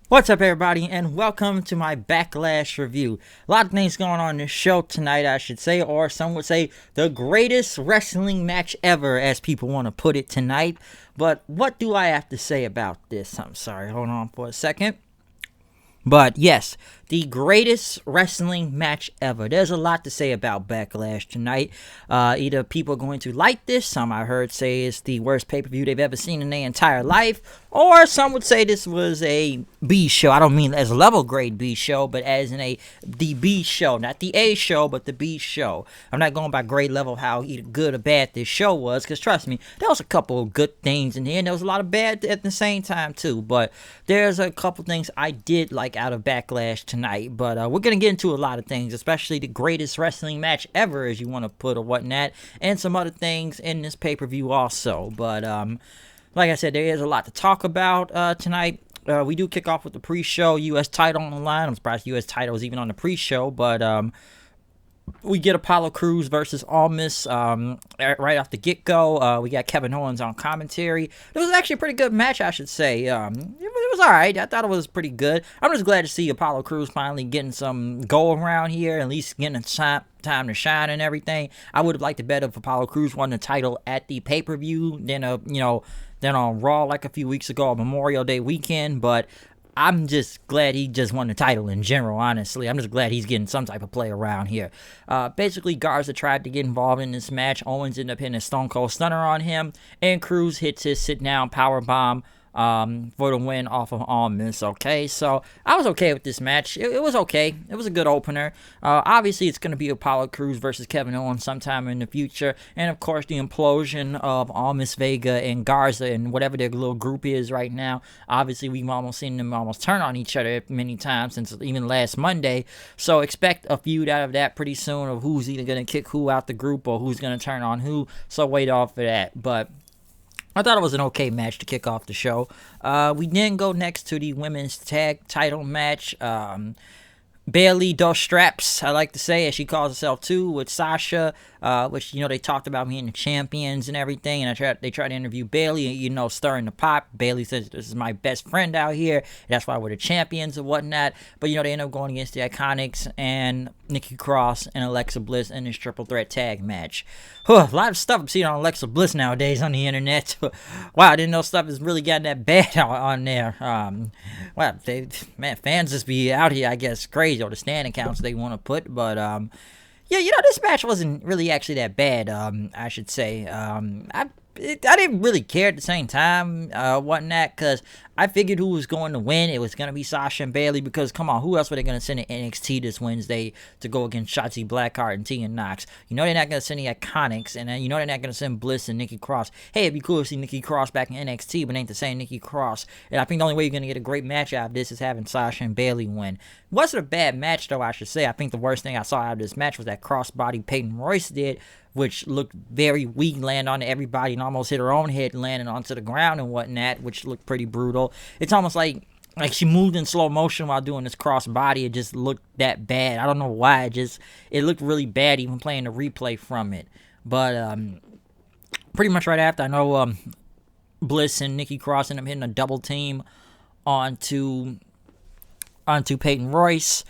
What's up, everybody, and welcome to my Backlash review. A lot of things going on in this show tonight, I should say, or some would say the greatest wrestling match ever, as people want to put it tonight. But what do I have to say about this? I'm sorry, hold on for a second. But yes, the greatest wrestling match ever. There's a lot to say about Backlash tonight. Either people are going to like this, some I heard say it's the worst pay-per-view they've ever seen in their entire life, or some would say this was a B show. I don't mean as a level grade B show, but as in the B show, not the A show, but the B show. I'm not going by grade level how either good or bad this show was, because trust me, there was a couple of good things in here, and there was a lot of bad at the same time too. But there's a couple things I did like out of Backlash tonight. But we're gonna get into a lot of things, especially the greatest wrestling match ever, as you want to put or whatnot, and some other things in this pay-per-view also. But like I said, there is a lot to talk about tonight. We do kick off with the pre-show U.S. title on the line. I'm surprised the U.S. title was even on the pre-show, but we get Apollo Crews versus Almas right off the get-go. We got Kevin Owens on commentary. It was actually a pretty good match, I should say. It was all right. I thought it was pretty good. I'm just glad to see Apollo Crews finally getting some go around here, at least getting a time to shine and everything. I would have liked it better if Apollo Crews won the title at the pay-per-view than on Raw like a few weeks ago on Memorial Day weekend, but I'm just glad he just won the title in general, honestly. I'm just glad he's getting some type of play around here. Basically, Garza tried to get involved in this match. Owens ended up hitting a Stone Cold Stunner on him, and Crews hits his sit-down powerbomb for the win off of Almas. Okay, so I was okay with this match. It was okay. It was a good opener. Obviously, it's going to be Apollo Crews versus Kevin Owens sometime in the future, and of course, the implosion of Almas, Vega, and Garza, and whatever their little group is right now. Obviously, we've almost seen them almost turn on each other many times since even last Monday. So expect a feud out of that pretty soon of who's either going to kick who out the group or who's going to turn on who. So wait off for that. But I thought it was an okay match to kick off the show. We then go next to the women's tag title match. Bayley Dos Straps, I like to say, as she calls herself too, with Sasha, which, they talked about being the champions and everything, and they tried to interview Bayley, stirring the pot. Bayley says, this is my best friend out here, that's why we're the champions and whatnot, but, they end up going against the Iconics and Nikki Cross and Alexa Bliss in this triple threat tag match. A lot of stuff I'm seeing on Alexa Bliss nowadays on the internet. Wow, I didn't know stuff is really gotten that bad on there. Wow, fans just be out here, I guess, crazy, or the stand accounts they want to put, but yeah, this match wasn't really actually that bad, I should say. I didn't really care at the same time, whatnot, because I figured who was going to win. It was going to be Sasha and Bayley, because, come on, who else were they going to send to NXT this Wednesday to go against Shotzi Blackheart and Tegan Nox? They're not going to send the Iconics, and then they're not going to send Bliss and Nikki Cross. Hey, it'd be cool to see Nikki Cross back in NXT, but it ain't the same Nikki Cross. And I think the only way you're going to get a great match out of this is having Sasha and Bayley win. It wasn't a bad match, though, I should say. I think the worst thing I saw out of this match was that crossbody Peyton Royce did, which looked very weak, land on everybody and almost hit her own head landing onto the ground and whatnot, which looked pretty brutal. It's almost like she moved in slow motion while doing this crossbody. It just looked that bad. I don't know why. It looked really bad even playing the replay from it. But pretty much right after, I know Bliss and Nikki Cross ended up hitting a double team onto Peyton Royce.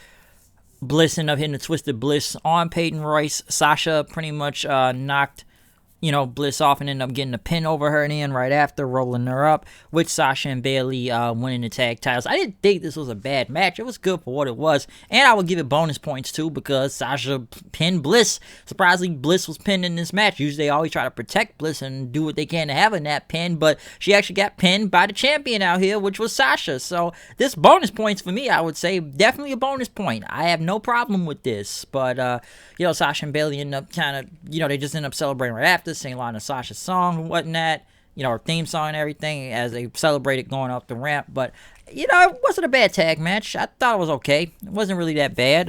Bliss ended up hitting a Twisted Bliss on Peyton Royce. Sasha pretty much knocked Bliss off and ended up getting a pin over her and in right after, rolling her up, with Sasha and Bayley winning the tag titles. I didn't think this was a bad match. It was good for what it was, and I would give it bonus points too, because Sasha pinned Bliss. Surprisingly, Bliss was pinned in this match. Usually they always try to protect Bliss and do what they can to have in that pin, but she actually got pinned by the champion out here, which was Sasha. So this bonus points for me, I would say, definitely a bonus point. I have no problem with this, but Sasha and Bayley end up kind of, they just end up celebrating right after, sing a line of Sasha's song and whatnot, her theme song and everything as they celebrated going off the ramp. But, it wasn't a bad tag match. I thought it was okay. It wasn't really that bad.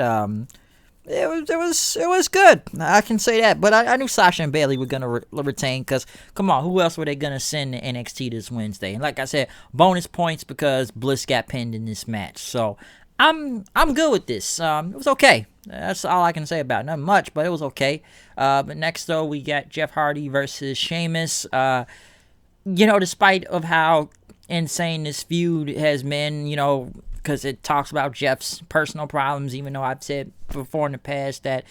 It was good. I can say that. But I knew Sasha and Bayley were going to retain, because, come on, who else were they going to send to NXT this Wednesday? And like I said, bonus points because Bliss got pinned in this match. So I'm good with this. It was okay. That's all I can say about it. Not much, but it was okay. But next, though, we got Jeff Hardy versus Sheamus. Despite of how insane this feud has been, because it talks about Jeff's personal problems, even though I've said before in the past that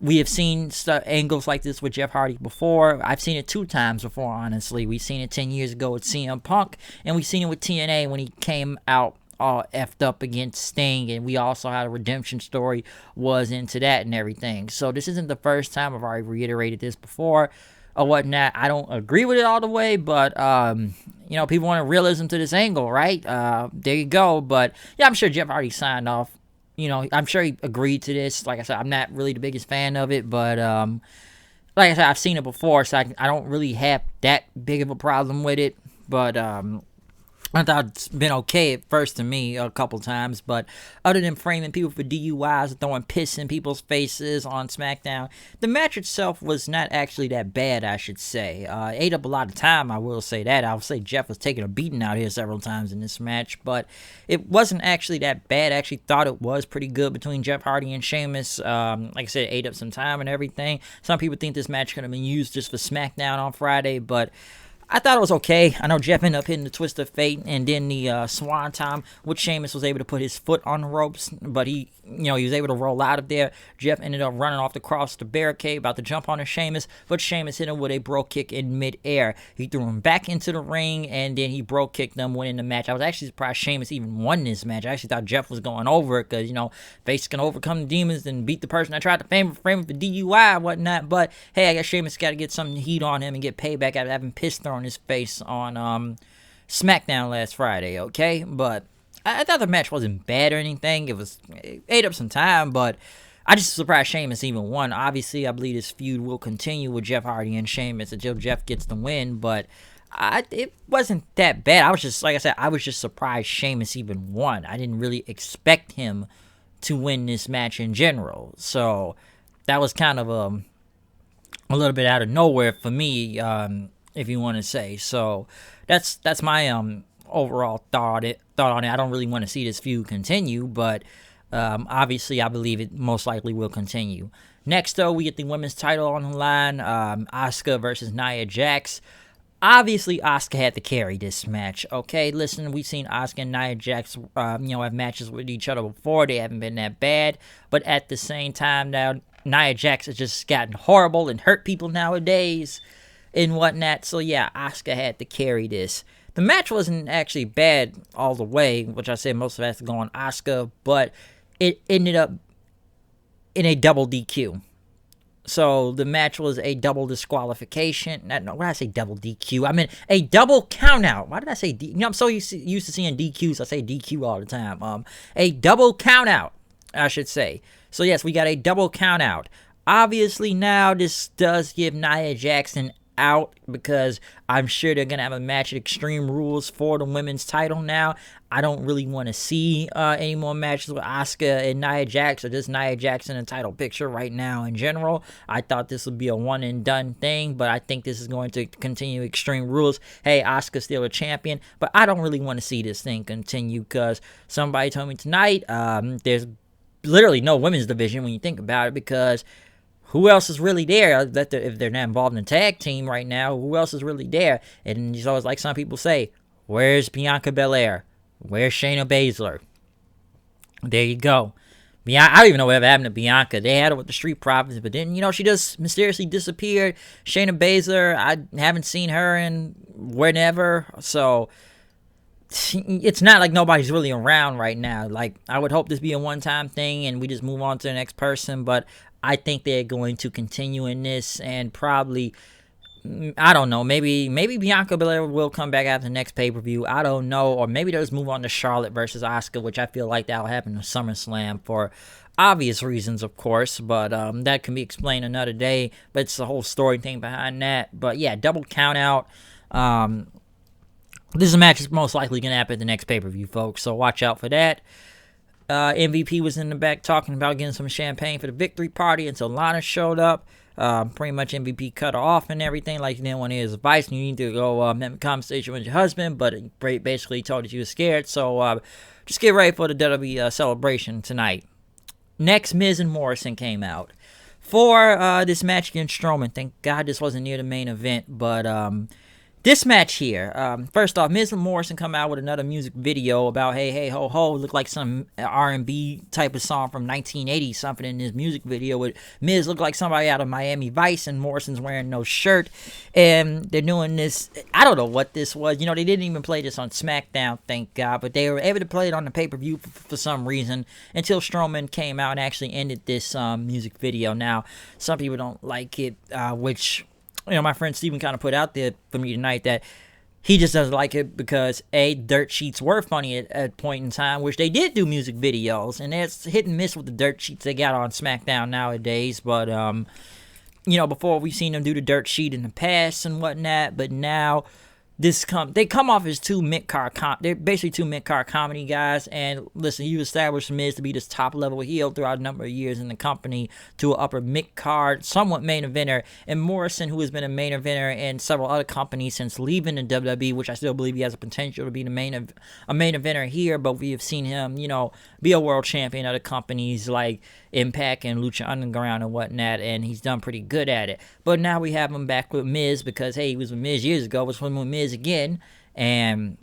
we have seen angles like this with Jeff Hardy before. I've seen it 2 times before, honestly. We've seen it 10 years ago with CM Punk, and we've seen it with TNA when he came out all effed up against Sting, and we also had a redemption story was into that and everything. So this isn't the first time. I've already reiterated this before or whatnot. I don't agree with it all the way, but people want a realism to this angle, right? There you go. But yeah, I'm sure Jeff Hardy signed off. I'm sure he agreed to this. Like I said, I'm not really the biggest fan of it, but like I said, I've seen it before, so I don't really have that big of a problem with it. But I thought it's been okay at first to me a couple times, but other than framing people for DUIs and throwing piss in people's faces on SmackDown, the match itself was not actually that bad, I should say. Ate up a lot of time, I will say that. I'll say Jeff was taking a beating out here several times in this match, but it wasn't actually that bad. I actually thought it was pretty good between Jeff Hardy and Sheamus. Like I said, it ate up some time and everything. Some people think this match could have been used just for SmackDown on Friday, but I thought it was okay. I know Jeff ended up hitting the Twist of Fate, and then the Swan Time, which Sheamus was able to put his foot on the ropes, but he was able to roll out of there. Jeff ended up running off across the barricade, about to jump on Sheamus, but Sheamus hit him with a Bro Kick in midair. He threw him back into the ring, and then he Bro Kicked them, winning the match. I was actually surprised Sheamus even won this match. I actually thought Jeff was going over it, because, face can overcome the demons and beat the person that tried to frame him for DUI and whatnot, but hey, I guess Sheamus got to get some heat on him and get payback after having piss thrown in his face on SmackDown last Friday, okay? But I thought the match wasn't bad or anything. It ate up some time, but I just surprised Sheamus even won. Obviously, I believe this feud will continue with Jeff Hardy and Sheamus until Jeff gets the win, but it wasn't that bad. I was just, like I said, I was just surprised Sheamus even won. I didn't really expect him to win this match in general, so that was kind of a little bit out of nowhere for me, if you want to say. So that's my overall thought on it. I don't really want to see this feud continue, but obviously I believe it most likely will continue. Next, though, we get the women's title on the line, Asuka versus Nia Jax. Obviously, Asuka had to carry this match, okay? Listen, we've seen Asuka and Nia Jax, have matches with each other before. They haven't been that bad, but at the same time now, Nia Jax has just gotten horrible and hurt people nowadays and whatnot. So yeah, Asuka had to carry this. The match wasn't actually bad all the way, which I said most of it has to go on Asuka, but it ended up in a double DQ. So the match was a double disqualification. No, why did I say double DQ? I mean a double countout. Why did I say D? I'm so used to seeing DQs. I say DQ all the time. A double countout, I should say. So yes, we got a double countout. Obviously now this does give Nia Jax an out, because I'm sure they're gonna have a match at Extreme Rules for the women's title now. I don't really want to see any more matches with Asuka and Nia Jax, or just Nia Jax in the title picture right now in general. I thought this would be a one and done thing, but I think this is going to continue Extreme Rules. Hey, Asuka's still a champion, but I don't really want to see this thing continue, because somebody told me tonight there's literally no women's division when you think about it, because who else is really there? If they're not involved in a tag team right now, who else is really there? And it's always like some people say, where's Bianca Belair? Where's Shayna Baszler? There you go. I don't even know whatever happened to Bianca. They had her with the Street Profits, but then, she just mysteriously disappeared. Shayna Baszler, I haven't seen her in whenever, so it's not like nobody's really around right now. Like, I would hope this be a one-time thing and we just move on to the next person, but I think they're going to continue in this, and probably, I don't know, maybe Bianca Belair will come back after the next pay-per-view. I don't know. Or maybe they'll just move on to Charlotte versus Asuka, which I feel like that'll happen in SummerSlam for obvious reasons, of course. But that can be explained another day. But it's the whole story thing behind that. But yeah, double count out. This is a match that's most likely going to happen at the next pay-per-view, folks. So watch out for that. MVP was in the back talking about getting some champagne for the victory party until Lana showed up. Pretty much MVP cut her off and everything, like you didn't want to hear his advice and you need to go have a conversation with your husband, but he basically told that you were scared. So just get ready for the WWE celebration tonight. Next, Miz and Morrison came out for this match against Strowman. Thank God this wasn't near the main event, but This match here, first off, Miz and Morrison come out with another music video about hey, hey, ho, ho, look like some R&B type of song from 1980 something in this music video with Miz look like somebody out of Miami Vice and Morrison's wearing no shirt, and they're doing this. I don't know what this was. You know, they didn't even play this on SmackDown, thank God, but they were able to play it on the pay-per-view for some reason until Strowman came out and actually ended this music video. Now, some people don't like it, which... You know, my friend Steven kind of put out there for me tonight that he just doesn't like it because, A, dirt sheets were funny at a point in time, which they did do music videos, and it's hit and miss with the dirt sheets they got on SmackDown nowadays, but, you know, before we've seen them do the dirt sheet in the past and whatnot, but now... They come off as they're basically two mid-card comedy guys, and listen, you established Miz to be this top-level heel throughout a number of years in the company to an upper mid-card, somewhat main eventer, and Morrison, who has been a main eventer in several other companies since leaving the WWE, which I still believe he has a potential to be a main eventer here, but we have seen him, you know, be a world champion at other companies like Impact and Lucha Underground and whatnot, and he's done pretty good at it. But now we have him back with Miz because, hey, he was with Miz years ago, was with Miz again, and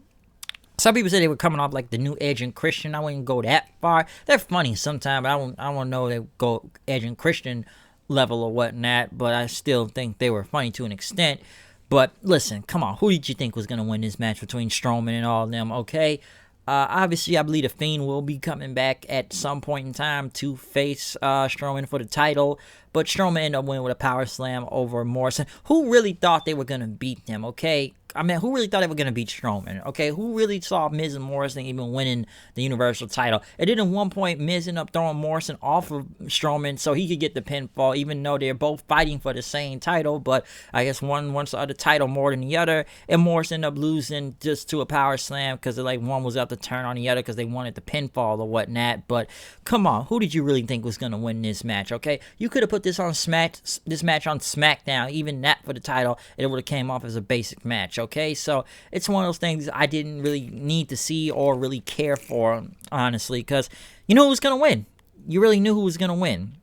some people said they were coming off like the new Edge and Christian. I wouldn't go that far. They're funny sometimes, but I don't know they go Edge and Christian level or whatnot, but I still think they were funny to an extent. But listen, come on, who did you think was going to win this match between Strowman and all of them? Okay, obviously I believe The Fiend will be coming back at some point in time to face Strowman for the title, but Strowman ended up winning with a power slam over Morrison. Who really thought they were going to beat them, okay? I mean, who really thought they were going to beat Strowman, okay? Who really saw Miz and Morrison even winning the Universal title? And then at one point, Miz ended up throwing Morrison off of Strowman so he could get the pinfall, even though they're both fighting for the same title, but I guess one wants the other title more than the other, and Morrison ended up losing just to a power slam because like one was out to turn on the other because they wanted the pinfall or whatnot. But come on, who did you really think was going to win this match, okay? You could have put this match on SmackDown, even that for the title, and it would have came off as a basic match, okay? So it's one of those things I didn't really need to see or really care for, honestly, because you know who was going to win. You really knew who was going to win.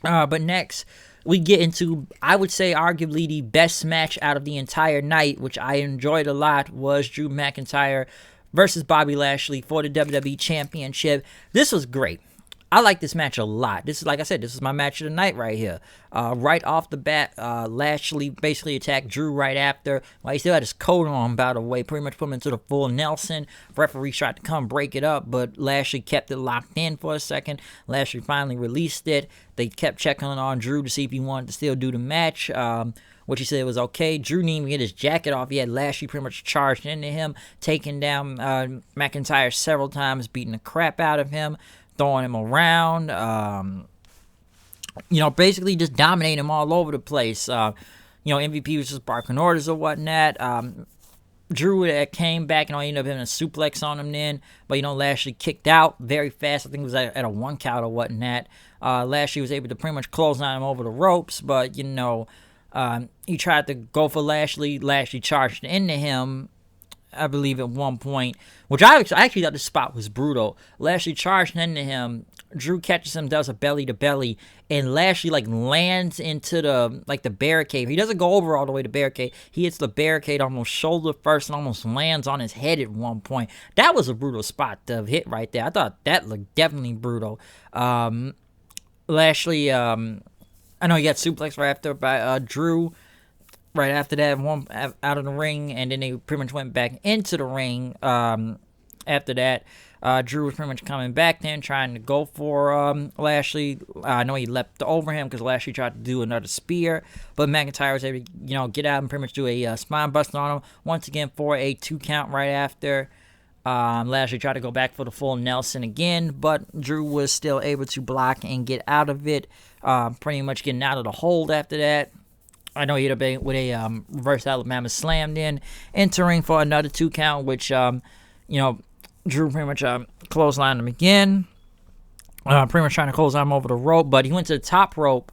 But next, we get into, I would say, arguably the best match out of the entire night, which I enjoyed a lot, was Drew McIntyre versus Bobby Lashley for the WWE Championship. This was great. I like this match a lot. This is, like I said, this is my match of the night right here. Right off the bat, Lashley basically attacked Drew right after. Well, he still had his coat on, by the way. Pretty much put him into the full Nelson. Referee tried to come break it up, but Lashley kept it locked in for a second. Lashley finally released it. They kept checking on Drew to see if he wanted to still do the match. Which he said was okay. Drew didn't even get his jacket off. He had Lashley pretty much charged into him, taking down McIntyre several times, beating the crap out of him, throwing him around, you know, basically just dominating him all over the place. You know, MVP was just barking orders or whatnot. Drew came back and ended up having a suplex on him then, but, you know, Lashley kicked out very fast. I think it was at a 1 count or whatnot. Lashley was able to pretty much close on him over the ropes, but, you know, he tried to go for Lashley. Lashley charged into him, I believe, at one point, which I actually thought the spot was brutal. Lashley charged into him. Drew catches him, does a belly-to-belly, and Lashley, like, lands into the barricade. He doesn't go over all the way to barricade. He hits the barricade almost shoulder first and almost lands on his head at one point. That was a brutal spot to hit right there. I thought that looked definitely brutal. Lashley, I know he got suplexed right after by Drew. Right after that, one out of the ring, and then they pretty much went back into the ring. After that, Drew was pretty much coming back then, trying to go for Lashley. I know he leapt over him because Lashley tried to do another spear, but McIntyre was able to, you know, get out and pretty much do a spine buster on him once again for a 2 count right after. Lashley tried to go back for the full Nelson again, but Drew was still able to block and get out of it, pretty much getting out of the hold after that. I know he hit a with a reverse Alabama slam then, entering for another 2 count, which, you know, Drew pretty much clotheslined him again. Pretty much trying to close him over the rope, but he went to the top rope.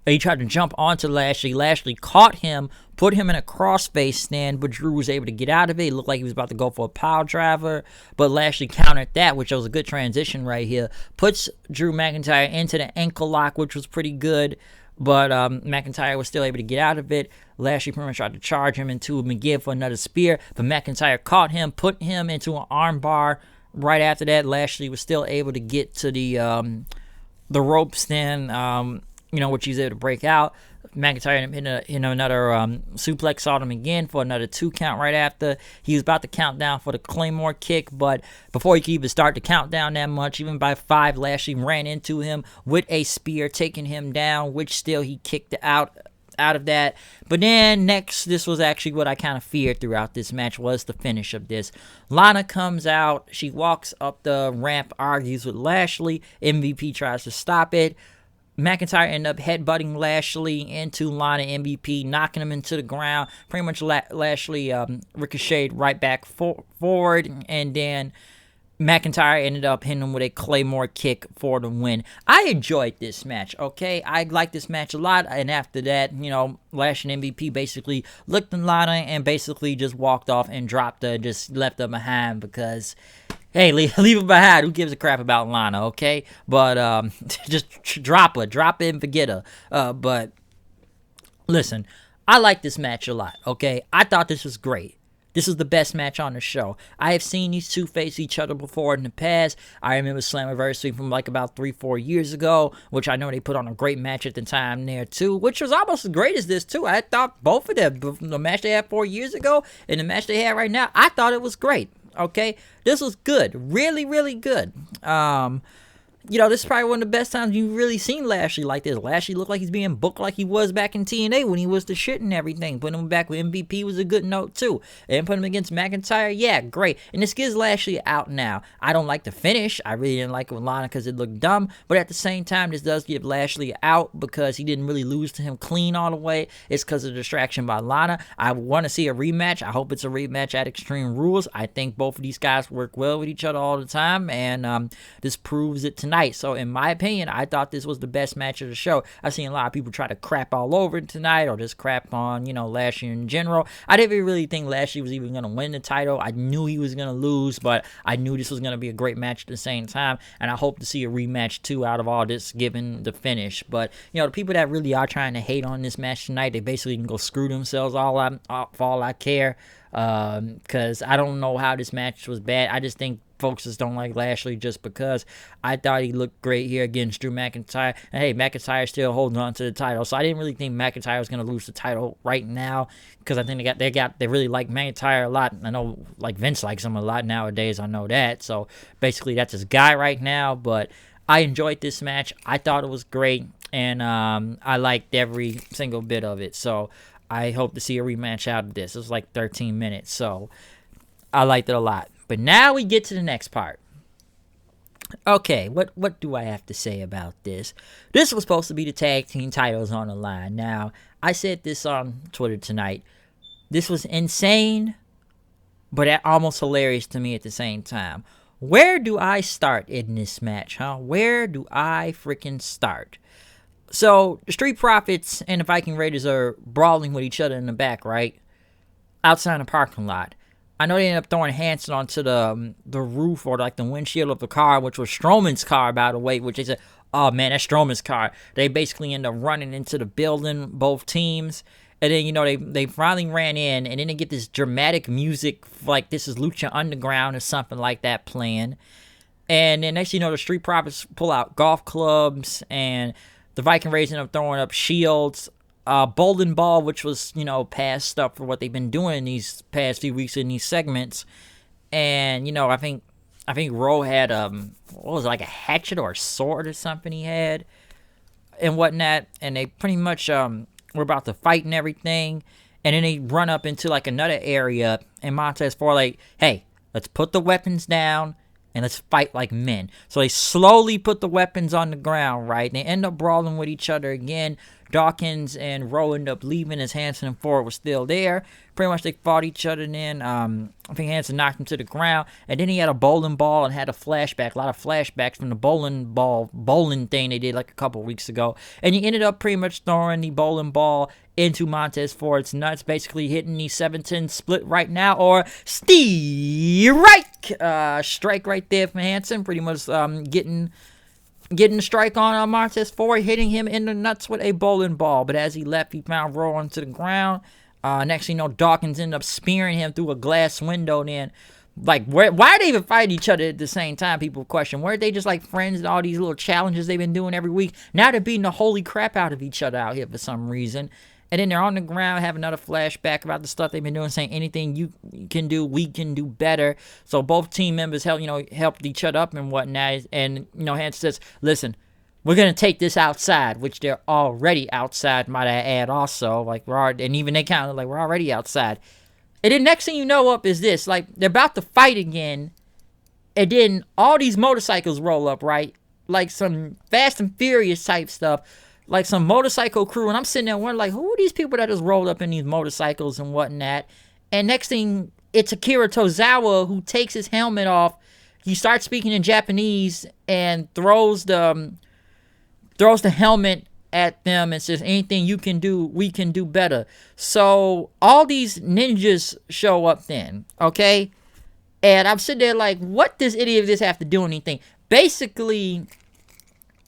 He tried to jump onto Lashley. Lashley caught him, put him in a crossface stand, but Drew was able to get out of it. It looked like he was about to go for a pile driver, but Lashley countered that, which was a good transition right here. Puts Drew McIntyre into the ankle lock, which was pretty good. but McIntyre was still able to get out of it. Lashley pretty much tried to charge him into McGinn for another spear, but McIntyre caught him, put him into an armbar. Right after that, Lashley was still able to get to the ropes then, which he was able to break out. McIntyre hit another suplex, saw him again for another 2 count right after. He was about to count down for the Claymore kick, but before he could even start to count down that much, even by 5, Lashley ran into him with a spear, taking him down, which still he kicked out of that. But then next, this was actually what I kind of feared throughout this match, was the finish of this. Lana comes out, she walks up the ramp, argues with Lashley. MVP tries to stop it. McIntyre ended up headbutting Lashley into Lana. MVP, knocking him into the ground. Pretty much Lashley ricocheted right back forward, and then McIntyre ended up hitting him with a Claymore kick for the win. I enjoyed this match, okay? I liked this match a lot, and after that, Lashley and MVP basically looked at Lana and basically just walked off and dropped her, just left her behind because, hey, leave her behind. Who gives a crap about Lana, okay? But just drop her and forget her. But listen, I like this match a lot, okay? I thought this was great. This is the best match on the show. I have seen these two face each other before in the past. I remember Slammiversary from like about 3-4 years ago, which I know they put on a great match at the time there too, which was almost as great as this too. I thought both of them, the match they had 4 years ago and the match they had right now, I thought it was great. Okay, this was good, really, really good. This is probably one of the best times you've really seen Lashley like this. Lashley looked like he's being booked like he was back in TNA when he was the shit and everything. Putting him back with MVP was a good note too. And putting him against McIntyre, yeah, great. And this gives Lashley out now. I don't like the finish. I really didn't like it with Lana because it looked dumb. But at the same time, this does give Lashley out because he didn't really lose to him clean all the way. It's because of the distraction by Lana. I want to see a rematch. I hope it's a rematch at Extreme Rules. I think both of these guys work well with each other all the time. And this proves it tonight. So in my opinion, I thought this was the best match of the show. I've seen a lot of people try to crap all over it tonight or just crap on, Lashley in general. I didn't really think Lashley was even going to win the title. I knew he was going to lose, but I knew this was going to be a great match at the same time, and I hope to see a rematch too out of all this given the finish. But, the people that really are trying to hate on this match tonight, they basically can go screw themselves for all I care, because I don't know how this match was bad. I just think folks just don't like Lashley just because. I thought he looked great here against Drew McIntyre. And hey, McIntyre still holding on to the title. So I didn't really think McIntyre was going to lose the title right now because I think they really like McIntyre a lot. I know like Vince likes him a lot nowadays. I know that. So basically that's his guy right now. But I enjoyed this match. I thought it was great. And I liked every single bit of it. So I hope to see a rematch out of this. It was like 13 minutes. So I liked it a lot. But now we get to the next part. Okay, what do I have to say about this? This was supposed to be the tag team titles on the line. Now, I said this on Twitter tonight. This was insane, but almost hilarious to me at the same time. Where do I start in this match, huh? Where do I freaking start? So, the Street Profits and the Viking Raiders are brawling with each other in the back, right? Outside the parking lot. I know they ended up throwing Hanson onto the roof or like the windshield of the car, which was Strowman's car, by the way, which they said, oh man, that's Strowman's car. They basically ended up running into the building, both teams. And then, they finally ran in, and then they get this dramatic music, like this is Lucha Underground or something like that playing. And then next the Street Profits pull out golf clubs, and the Viking Raiders end up throwing up shields. Bowling Ball, which was, past stuff for what they've been doing in these past few weeks in these segments. And, I think Rowe had, what was it, like a hatchet or a sword or something he had and whatnot. And they pretty much were about to fight and everything. And then they run up into, like, another area. And Montez Ford, like, hey, let's put the weapons down and let's fight like men. So they slowly put the weapons on the ground, right? And they end up brawling with each other again. Dawkins and Rowe end up leaving as Hanson and Ford was still there. Pretty much they fought each other then. I think Hanson knocked him to the ground. And then he had a bowling ball and had a flashback. A lot of flashbacks from the bowling thing they did like a couple weeks ago. And he ended up pretty much throwing the bowling ball into Montez Ford's nuts, basically hitting the 7-10 split right now, or strike right there from Hanson, pretty much getting getting the strike on Montez Ford, hitting him in the nuts with a bowling ball. But as he left, he found rolling to the ground. Next thing you know, Dawkins ended up spearing him through a glass window. Then, like, why did they even fight each other at the same time? People question. Weren't they just like friends and all these little challenges they've been doing every week? Now they're beating the holy crap out of each other out here for some reason. And then they're on the ground, have another flashback about the stuff they've been doing, saying anything you can do, we can do better. So both team members helped each other up and whatnot. And Hans says, "Listen, we're gonna take this outside," which they're already outside, might I add. Also, like and even they kind of like we're already outside. And then next thing you know, up is this: like they're about to fight again, and then all these motorcycles roll up, right? Like some Fast and Furious type stuff. Like some motorcycle crew, and I'm sitting there wondering, like, who are these people that just rolled up in these motorcycles and whatnot? And next thing, it's Akira Tozawa who takes his helmet off. He starts speaking in Japanese and throws the helmet at them and says, "Anything you can do, we can do better." So all these ninjas show up then, okay? And I'm sitting there like, what does any of this have to do with anything? Basically,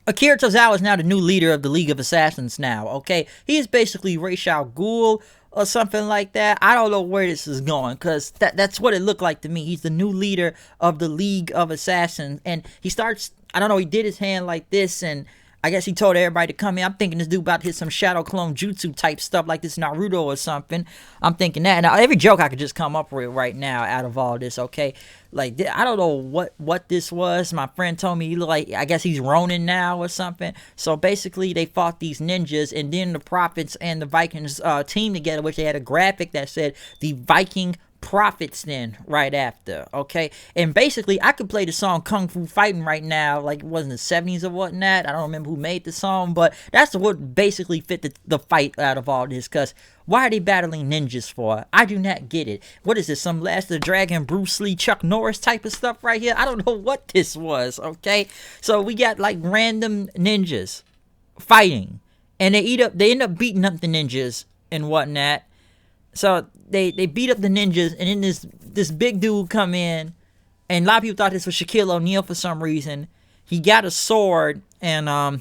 Akira Tozawa is now the new leader of the League of Assassins now, okay? He is basically Ra's al Ghul or something like that. I don't know where this is going, because that's what it looked like to me. He's the new leader of the League of Assassins, and he starts, I don't know, he did his hand like this, and I guess he told everybody to come in. I'm thinking this dude about to hit some Shadow Clone Jutsu type stuff like this Naruto or something. I'm thinking that. Now, every joke I could just come up with right now out of all this, okay? Like, I don't know what this was. My friend told me he looked like, I guess he's Ronin now or something. So, basically, they fought these ninjas, and then the Prophets and the Vikings teamed together, which they had a graphic that said, "The Viking Prophets," then right after, okay? And basically I could play the song Kung Fu Fighting right now, like it was in the 70s or whatnot. I don't remember who made the song, but that's what basically fit the fight out of all this. Because why are they battling ninjas for? I do not get it. What is this, some Last of the Dragon, Bruce Lee, Chuck Norris type of stuff right here? I don't know what this was, okay? So we got like random ninjas fighting, and they end up beating up the ninjas and whatnot. So they beat up the ninjas, and then this big dude come in, and a lot of people thought this was Shaquille O'Neal for some reason. He got a sword, and I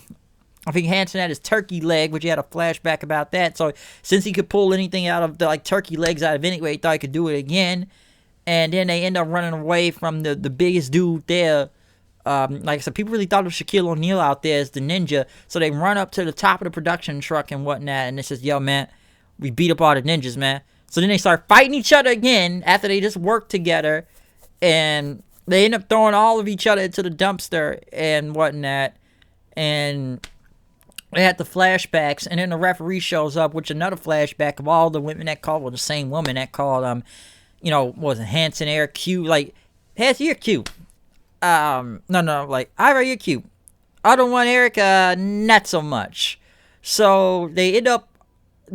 think Hanson had his turkey leg, which he had a flashback about that. So since he could pull anything out of the turkey legs out of anyway, he thought he could do it again. And then they end up running away from the biggest dude there. Like I said, people really thought of Shaquille O'Neal out there as the ninja. So they run up to the top of the production truck and whatnot, and they says, "Yo, man, we beat up all the ninjas, man." So then they start fighting each other again after they just worked together. And they end up throwing all of each other into the dumpster and whatnot. And they had the flashbacks. And then the referee shows up, which another flashback of all the women that called, well, the same woman that called, was it Hanson, Eric, Q. Like, Hanson, you're cute. Like, Ira, you're cute. Other one, Eric, not so much. So they end up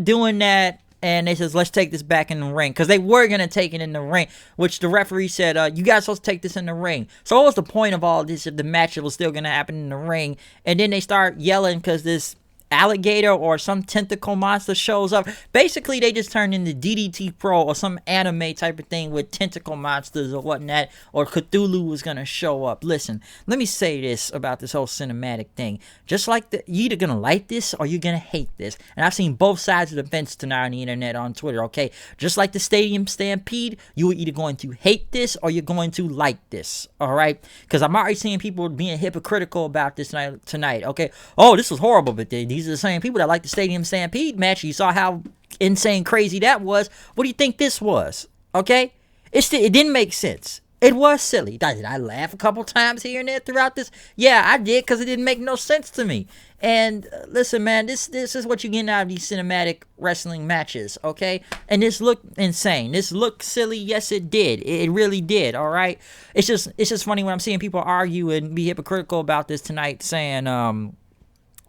doing that, and they says, "Let's take this back in the ring," because they were gonna take it in the ring, which the referee said, "You guys supposed to take this in the ring." So what was the point of all this if the match was still gonna happen in the ring? And then they start yelling because this alligator or some tentacle monster shows up. Basically, they just turned into DDT Pro or some anime type of thing with tentacle monsters or whatnot, or Cthulhu was gonna show up. Listen, let me say this about this whole cinematic thing. Just like you either gonna like this or you're gonna hate this. And I've seen both sides of the fence tonight on the internet, on Twitter, okay? Just like the Stadium Stampede, you are either going to hate this or you're going to like this, alright? Because I'm already seeing people being hypocritical about this tonight, okay? "Oh, this was horrible," but these are the same people that like the Stadium Stampede match. You saw how insane crazy that was. What do you think this was? Okay? It didn't make sense. It was silly. Did I laugh a couple times here and there throughout this? Yeah, I did, because it didn't make no sense to me. And listen, man, this is what you're getting out of these cinematic wrestling matches, okay? And this looked insane. This looked silly. Yes, it did. It really did, all right? It's just funny when I'm seeing people argue and be hypocritical about this tonight, saying,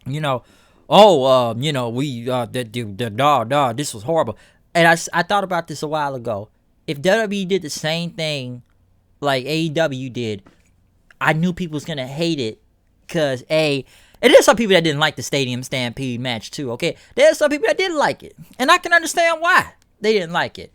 this was horrible. And I thought about this a while ago. If WWE did the same thing like AEW did, I knew people was gonna hate it, because and there's some people that didn't like the Stadium Stampede match too, okay? There's some people that didn't like it, and I can understand why they didn't like it.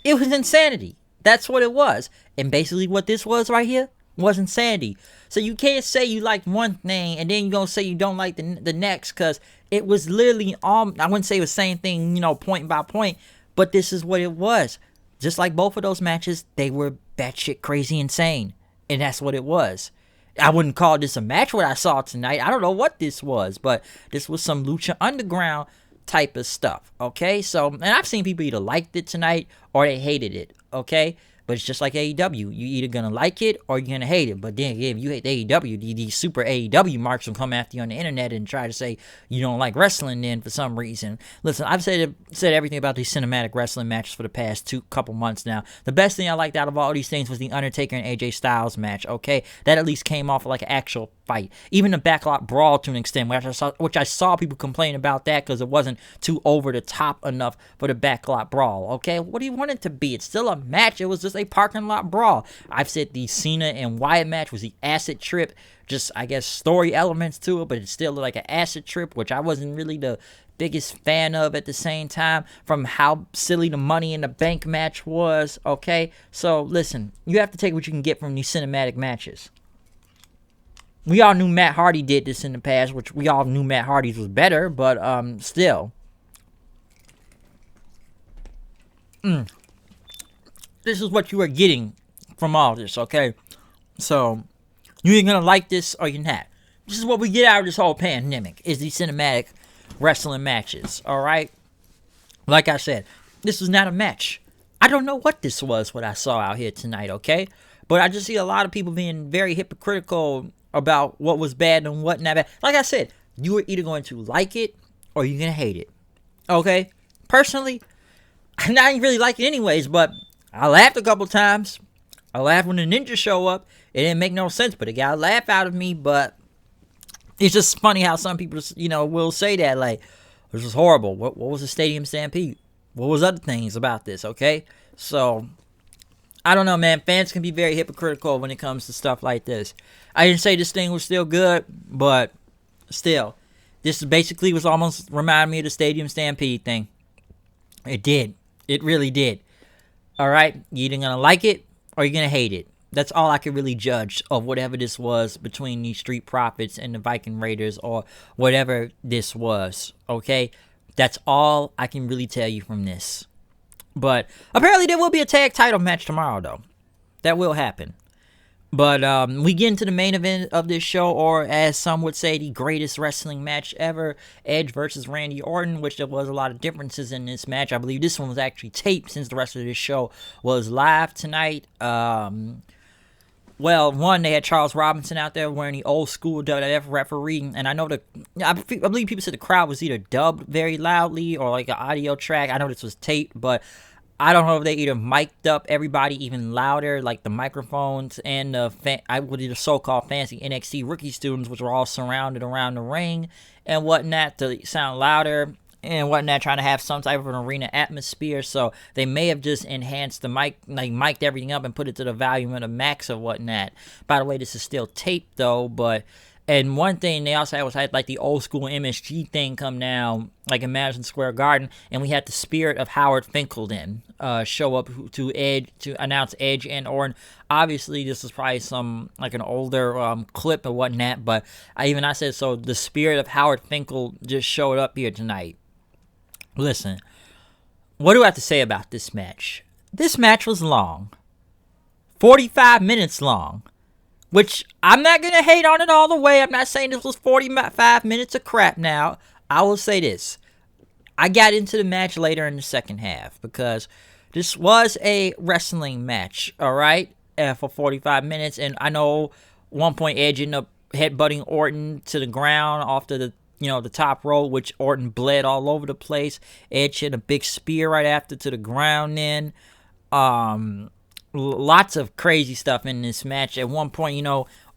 It was insanity. That's what it was. And basically what this was right here, was insanity. So you can't say you like one thing and then you're going to say you don't like the next, because it was literally all, I wouldn't say it was the same thing, point by point, but this is what it was. Just like both of those matches, they were batshit crazy insane. And that's what it was. I wouldn't call this a match what I saw tonight. I don't know what this was, but this was some Lucha Underground type of stuff, okay? So, and I've seen people either liked it tonight or they hated it, okay? But it's just like AEW. You either gonna like it or you're gonna hate it. But then if you hate AEW, these super AEW marks will come after you on the internet and try to say you don't like wrestling then for some reason. Listen, I've said everything about these cinematic wrestling matches for the past couple months now. The best thing I liked out of all these things was the Undertaker and AJ Styles match, okay? That at least came off like an actual fight. Even the backlot brawl to an extent, which I saw people complain about that because it wasn't too over the top enough for the backlot brawl, okay? What do you want it to be? It's still a match. It was just a parking lot brawl. I've said the Cena and Wyatt match was the acid trip, just I guess story elements to it, but it's still like an acid trip, which I wasn't really the biggest fan of at the same time, from how silly the Money in the Bank match was, okay? So listen, you have to take what you can get from these cinematic matches. We all knew Matt Hardy did this in the past, which we all knew Matt Hardy's was better, but still. This is what you are getting from all this, okay? So, you ain't gonna like this or you're not. This is what we get out of this whole pandemic, is these cinematic wrestling matches, alright? Like I said, this was not a match. I don't know what this was, what I saw out here tonight, okay? But I just see a lot of people being very hypocritical about what was bad and what not bad. Like I said, you are either going to like it or you're going to hate it, okay? Personally, I didn't really like it anyways, but I laughed a couple times. I laughed when the ninjas show up. It didn't make no sense, but it got a laugh out of me. But it's just funny how some people, will say that, like, this was horrible. What was the Stadium Stampede? What was other things about this, okay? So, I don't know, man. Fans can be very hypocritical when it comes to stuff like this. I didn't say this thing was still good, but still. This basically was almost reminding me of the Stadium Stampede thing. It did. It really did. Alright? You're either going to like it or you're going to hate it. That's all I can really judge of whatever this was between these Street Profits and the Viking Raiders, or whatever this was. Okay? That's all I can really tell you from this. But apparently there will be a tag title match tomorrow, though. That will happen. But we get into the main event of this show, or as some would say, the greatest wrestling match ever, Edge versus Randy Orton, which there was a lot of differences in this match. I believe this one was actually taped, since the rest of this show was live tonight. Well, one, they had Charles Robinson out there wearing the old school WWF referee, and I believe people said the crowd was either dubbed very loudly or like an audio track. I know this was taped, but I don't know if they either mic'd up everybody even louder, like the microphones and the so-called fancy NXT rookie students, which were all surrounded around the ring and whatnot, to sound louder and whatnot, trying to have some type of an arena atmosphere. So they may have just enhanced the mic, like mic'd everything up and put it to the volume of the max or whatnot. By the way, this is still taped though, but... And one thing they also had like the old school MSG thing come down, like in Madison Square Garden, and we had the spirit of Howard Finkelden show up to announce Edge and Orton. Obviously, this is probably like an older clip or whatnot, but I said so. The spirit of Howard Finkel just showed up here tonight. Listen, what do I have to say about this match? This match was long, 45 minutes long. Which, I'm not going to hate on it all the way. I'm not saying this was 45 minutes of crap now. I will say this. I got into the match later in the second half, because this was a wrestling match, alright? For 45 minutes. And I know one point Edge ended up headbutting Orton to the ground off the top rope, which Orton bled all over the place. Edge hit a big spear right after to the ground then. Lots of crazy stuff in this match. At one point,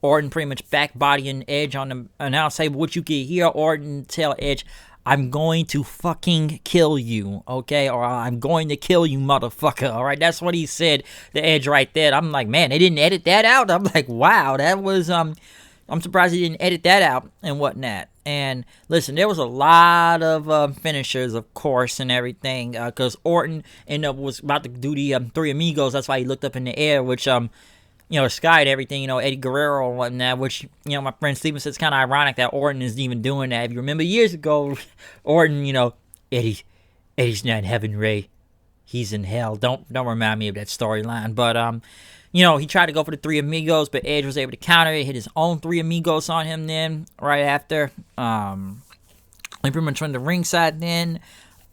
Orton pretty much backbodying Edge on the announce table, which you can hear Orton tell Edge, I'm going to fucking kill you, okay? Or I'm going to kill you, motherfucker, alright? That's what he said to Edge right there. I'm like, man, they didn't edit that out? I'm like, wow, that was, I'm surprised they didn't edit that out and whatnot. And listen, there was a lot of finishers, of course, and everything, because Orton was about to do the Three Amigos. That's why he looked up in the air, which, skied everything, Eddie Guerrero and whatnot, which, my friend Steven says it's kind of ironic that Orton isn't even doing that. If you remember years ago, Orton, Eddie's not in heaven, Ray. He's in hell. Don't remind me of that storyline. But, he tried to go for the Three Amigos, but Edge was able to counter it, hit his own Three Amigos on him then, right after. He pretty much went to ringside then.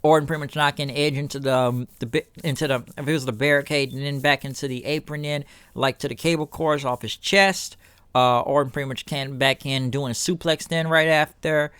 Orton pretty much knocking Edge into the if it was the barricade, and then back into the apron then, like to the cable cores off his chest. Orton pretty much came back in doing a suplex then right after.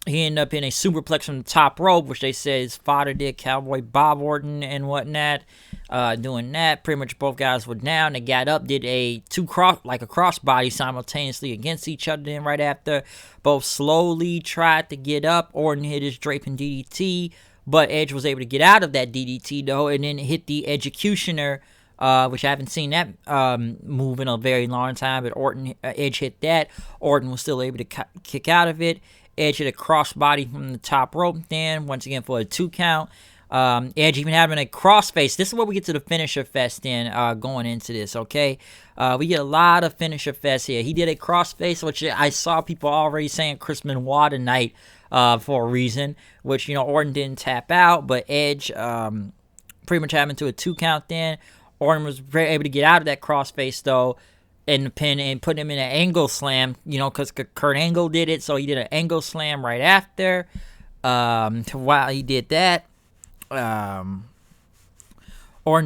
He ended up in a superplex from the top rope, which they said his father did, Cowboy Bob Orton and whatnot. Doing that, pretty much both guys were down. They got up, did a crossbody simultaneously against each other. Then right after, both slowly tried to get up. Orton hit his draping DDT, but Edge was able to get out of that DDT though, and then hit the Executioner, which I haven't seen that move in a very long time. But Edge hit that. Orton was still able to kick out of it. Edge hit a crossbody from the top rope then, once again for a 2 count. Edge even having a crossface. This is where we get to the finisher fest then, going into this, okay? We get a lot of finisher fest here. He did a crossface, which I saw people already saying Chris Benoit tonight for a reason, which, Orton didn't tap out, but Edge pretty much having to a 2 count then. Orton was able to get out of that crossface, though, in the pin and put him in an angle slam, because Kurt Angle did it, so he did an angle slam right after. While he did that, Orton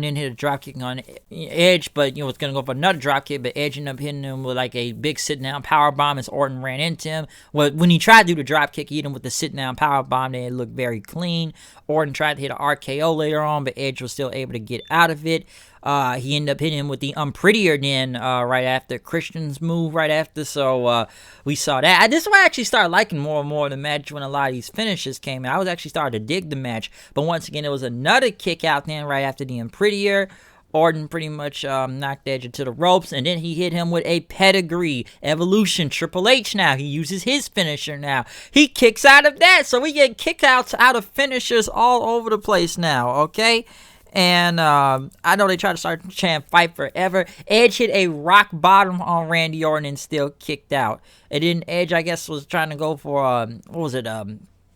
then hit a dropkick on Edge, but was going to go for another dropkick, but Edge ended up hitting him with like a big sit-down powerbomb as Orton ran into him. Well, when he tried to do the dropkick, he hit him with the sit-down powerbomb. It looked very clean. Orton tried to hit an RKO later on, but Edge was still able to get out of it. He ended up hitting him with the Unprettier then right after Christian's move right after. So we saw that. This is why I actually started liking more and more of the match when a lot of these finishes came out. I was actually starting to dig the match. But once again, there was another kick out then right after the Unprettier. Orton pretty much knocked Edge into the ropes, and then he hit him with a pedigree. Evolution, Triple H now. He uses his finisher now. He kicks out of that. So we get kickouts out of finishers all over the place now, okay? And I know they tried to start chanting fight forever. Edge hit a rock bottom on Randy Orton and still kicked out. And then Edge, I guess, was trying to go for,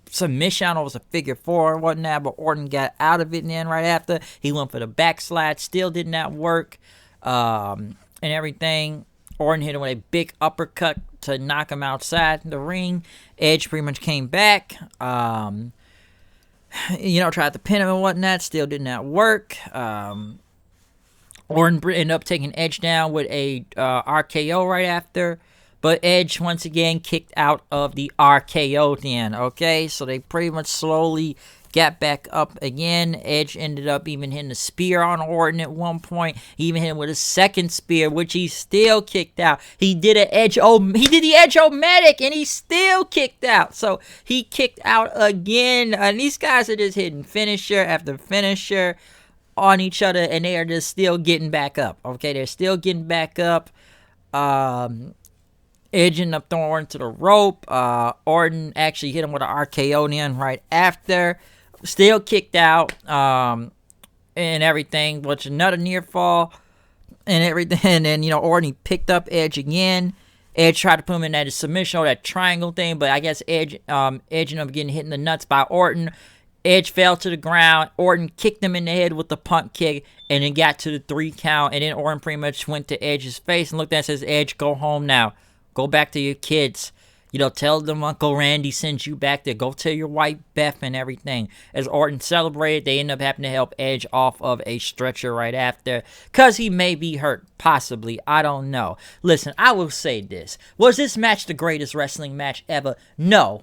submission. I don't know if it was a figure 4 or whatnot, but Orton got out of it then right after. He went for the backslide. Still did not work. And everything. Orton hit him with a big uppercut to knock him outside the ring. Edge pretty much came back. Tried to pin him and whatnot. Still did not work. Orton ended up taking Edge down with a RKO right after. But Edge, once again, kicked out of the RKO then, okay? So they pretty much slowly got back up again. Edge ended up even hitting a spear on Orton at one point. He even hit him with a second spear, which he still kicked out. He did the Edge-O-Matic, and he still kicked out. So he kicked out again. And these guys are just hitting finisher after finisher on each other, and they are just still getting back up. Okay, they're still getting back up. Edge ended up throwing Orton to the rope. Orton actually hit him with an RKO then right after. Still kicked out and everything, which another near fall and everything. And then, Orton, he picked up Edge again. Edge tried to put him in that submission or that triangle thing, but I guess Edge ended up getting hit in the nuts by Orton. Edge fell to the ground. Orton kicked him in the head with the punt kick and then got to the 3 count. And then Orton pretty much went to Edge's face and looked at him and says, Edge, go home now. Go back to your kids. Tell them Uncle Randy sent you back there. Go tell your wife Beth and everything. As Orton celebrated, they end up having to help Edge off of a stretcher right after. Because he may be hurt. Possibly. I don't know. Listen, I will say this. Was this match the greatest wrestling match ever? No.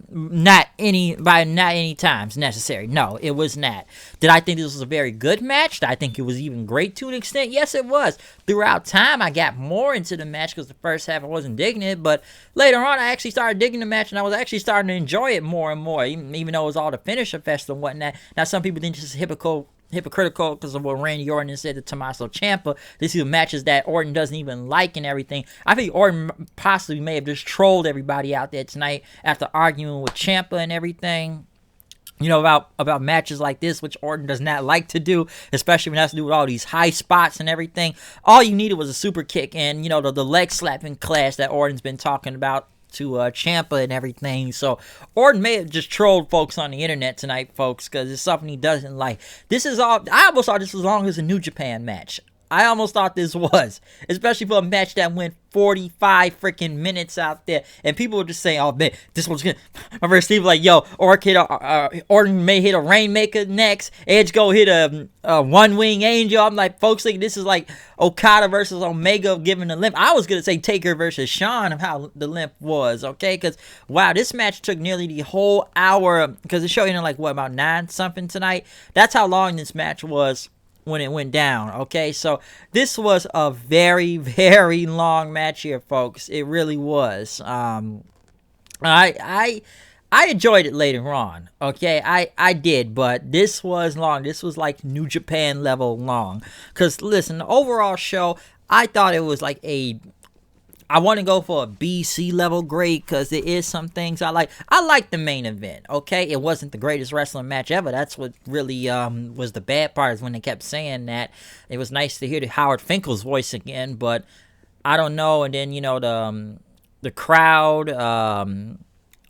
Not any times necessary. No, it was not. Did I think this was a very good match? Did I think it was even great to an extent? Yes, it was. Throughout time, I got more into the match because the first half I wasn't digging it. But later on, I actually started digging the match, and I was actually starting to enjoy it more and more, even though it was all the finisher fest and whatnot. Now, some people think this is hypocritical because of what Randy Orton said to Tommaso Ciampa. This is matches that Orton doesn't even like and everything. I think Orton possibly may have just trolled everybody out there tonight after arguing with Ciampa and everything. about matches like this, which Orton does not like to do, especially when it has to do with all these high spots and everything. All you needed was a super kick and, the leg slapping clash that Orton's been talking about to Ciampa and everything. So Orton may have just trolled folks on the internet tonight, folks, because it's something he doesn't like. I almost thought this was as long as a New Japan match. I almost thought this was, especially for a match that went 45 freaking minutes out there, and people were just saying, "Oh man, this one's good." I remember Steve like, "Yo, Orton may hit a Rainmaker next. Edge go hit a One Wing Angel." I'm like, folks think this is like Okada versus Omega giving the limp. I was gonna say Taker versus Shawn of how the limp was, okay? Because wow, this match took nearly the whole hour. Because it showed like about 9 something tonight. That's how long this match was when it went down, okay? So this was a very, very long match here, folks. It really was. I enjoyed it later on, okay? I did, but this was long. This was like New Japan level long. Because, listen, the overall show, I thought it was like I want to go for a BC level grade because there is some things I like. I like the main event, okay? It wasn't the greatest wrestling match ever. That's what really was the bad part, is when they kept saying that. It was nice to hear Howard Finkel's voice again, but I don't know. And then, the crowd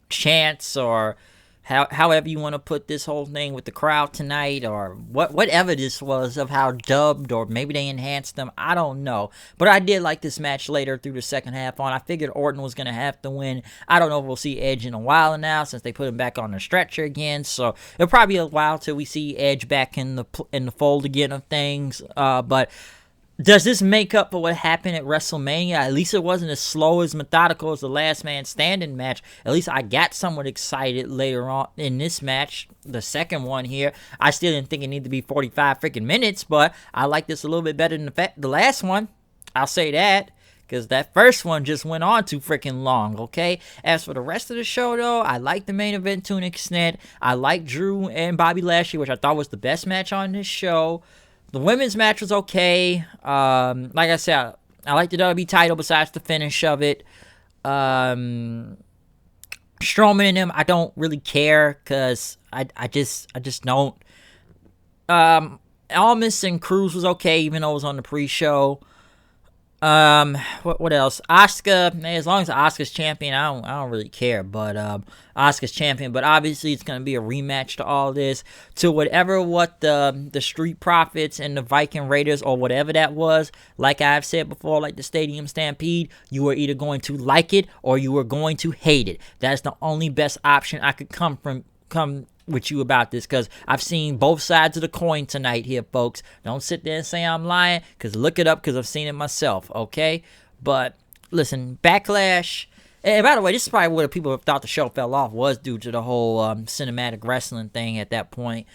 chants, or however you want to put this whole thing with the crowd tonight, or whatever this was, of how dubbed, or maybe they enhanced them, I don't know. But I did like this match later through the second half on. I figured Orton was going to have to win. I don't know if we'll see Edge in a while now, since they put him back on the stretcher again, so it'll probably be a while till we see Edge back in the fold again of things, but does this make up for what happened at WrestleMania? At least it wasn't as slow as methodical as the Last Man Standing match. At least I got somewhat excited later on in this match, the second one here. I still didn't think it needed to be 45 freaking minutes, but I like this a little bit better than the last one. I'll say that, because that first one just went on too freaking long, okay? As for the rest of the show, though, I like the main event to an extent. I like Drew and Bobby Lashley, which I thought was the best match on this show. The women's match was okay. Like I said, I like the WWE title besides the finish of it. Strowman and him, I don't really care, because I just don't. Almas and Cruz was okay, even though it was on the pre-show. What else? Asuka, man, as long as Asuka's champion, I don't really care. But Asuka's champion, but obviously it's gonna be a rematch to all this, to what the Street Profits and the Viking Raiders, or whatever that was. Like I've said before, like the Stadium Stampede, you are either going to like it or you are going to hate it. That's the only best option I could come with you about this, because I've seen both sides of the coin tonight here, folks. Don't sit there and say I'm lying, because look it up, because I've seen it myself, okay? But listen, Backlash, and by the way, this is probably where people thought the show fell off, was due to the whole cinematic wrestling thing at that point,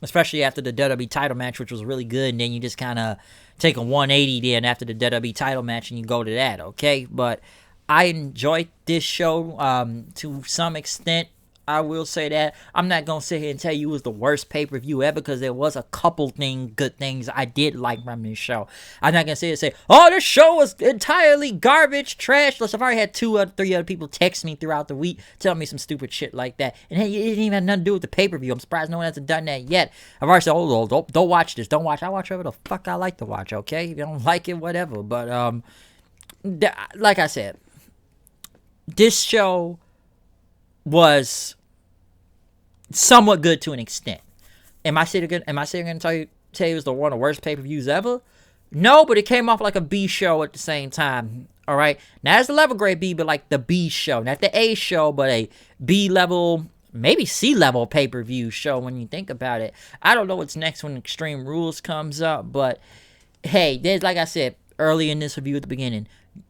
especially after the WWE title match, which was really good, and then you just kind of take a 180 then after the WWE title match and you go to that, okay? But I enjoyed this show to some extent. I will say that. I'm not going to sit here and tell you it was the worst pay-per-view ever, because there was a couple good things I did like from this show. I'm not going to sit here and say, oh, this show was entirely garbage, trash. I've already had 2 or 3 other people text me throughout the week telling me some stupid shit like that. And hey, it didn't even have nothing to do with the pay-per-view. I'm surprised no one hasn't done that yet. I've already said, oh, don't watch this. Don't watch. I watch whatever the fuck I like to watch, okay? If you don't like it, whatever. But, like I said, this show was somewhat good to an extent. Am I sitting going to tell you it was one of the worst pay-per-views ever? No, but it came off like a B show at the same time. All right, now it's the level grade B, but like the B show, not the A show, but a B level, maybe C level pay-per-view show when you think about it. I don't know what's next when Extreme Rules comes up, but hey, there's, like I said early in this review at the beginning,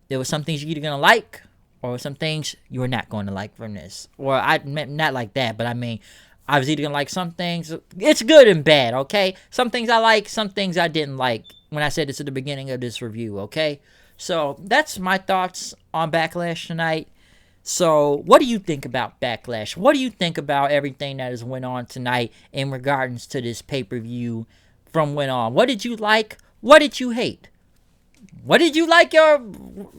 there were some things you're either gonna like or some things you're not going to like from this. Or I meant not like that, but I mean, I was either going to like some things. It's good and bad, okay? Some things I like, some things I didn't like when I said this at the beginning of this review, okay? So that's my thoughts on Backlash tonight. So what do you think about Backlash? What do you think about everything that has went on tonight in regards to this pay-per-view from went on? What did you like? What did you hate? What did you like I'm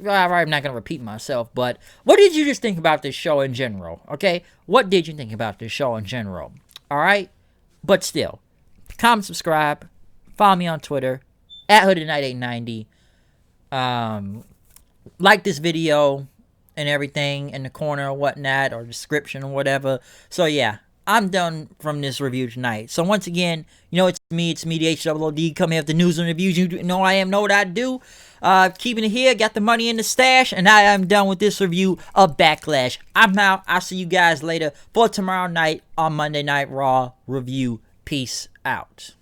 not going to repeat myself, but what did you just think about this show in general, okay? What did you think about this show in general? Alright? But still, comment, subscribe, follow me on Twitter, at HoodedKnight890. Like this video and everything in the corner or whatnot, or description or whatever. So yeah, I'm done from this review tonight. So once again, it's me, the HOOD, coming here with the news and reviews. You know know what I do. Keeping it here, got the money in the stash, and I am done with this review of BackLash. I'm out. I'll see you guys later for tomorrow night on Monday Night Raw review. Peace out.